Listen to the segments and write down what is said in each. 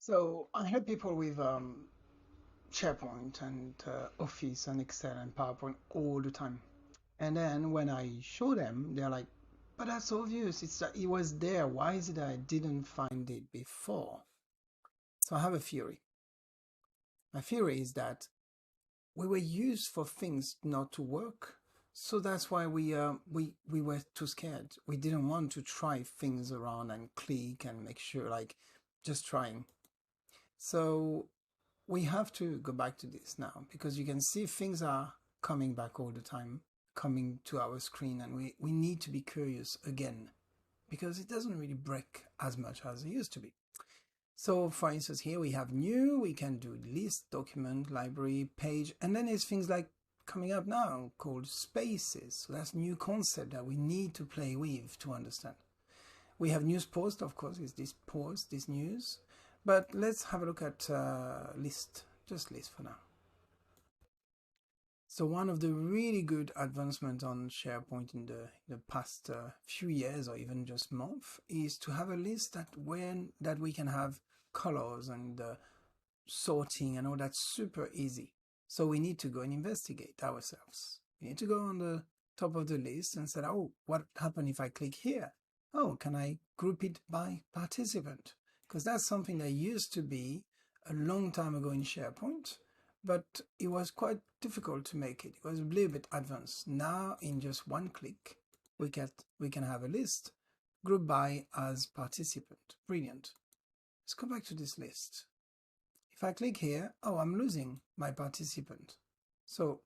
So I help people with SharePoint and Office and Excel and PowerPoint all the time. And then when I show them, they're like, "But that's obvious. It was there. Why is it that I didn't find it before?" So I have a theory. My theory is that we were used for things not to work, so that's why we were too scared. We didn't want to try things around and click and make sure, like, just trying. So we have to go back to this now because you can see things are coming back all the time, coming to our screen, and we need to be curious again because it doesn't really break as much as it used to be. So for instance, here we have new, we can do list, document, library, page, and then there's things like coming up now called spaces. So that's new concept that we need to play with to understand. We have news post, of course, is this post, this news. But let's have a look at list, just list for now. So one of the really good advancements on SharePoint in the past few years or even just month is to have a list that we can have colors and sorting and all that super easy. So we need to go and investigate ourselves. We need to go on the top of the list and say, oh, what happened if I click here? Oh, can I group it by participant? Because that's something that used to be a long time ago in SharePoint, but it was quite difficult to make it. It was a little bit advanced. Now, in just one click, we can have a list grouped by as participant. Brilliant. Let's go back to this list. If I click here, oh, I'm losing my participant. So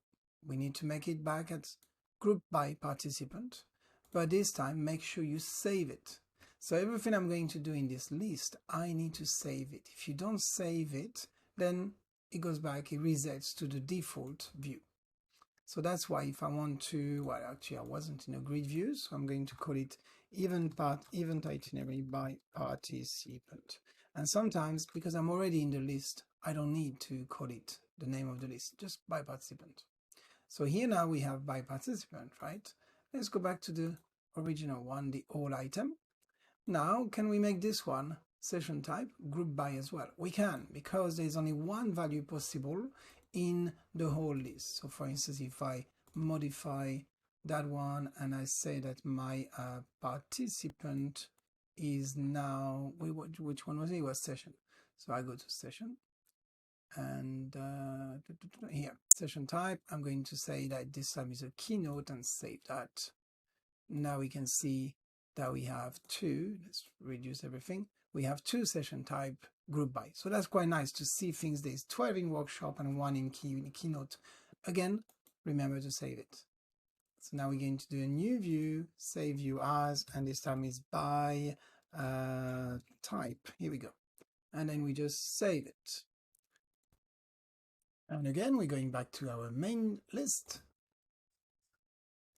we need to make it back at group by participant, but this time make sure you save it. So everything I'm going to do in this list, I need to save it. If you don't save it, then it goes back, it resets to the default view. So that's why if I want to, well, actually I wasn't in a grid view, so I'm going to call it event itinerary by participant. And sometimes, because I'm already in the list, I don't need to call it the name of the list, just by participant. So here now we have by participant, right? Let's go back to the original one, the all item. Now, can we make this one session type group by as well? We can, because there's only one value possible in the whole list. So for instance, if I modify that one and I say that my participant is now, which one was it? It was session. So I go to session and here, session type, I'm going to say that this time is a keynote and save that. Now we can see that we have two, let's reduce everything. We have two session type group by. So that's quite nice to see things. There's 12 in workshop and one in keynote. Again, remember to save it. So now we're going to do a new view, save view as, and this time is by type. Here we go. And then we just save it. And again, we're going back to our main list.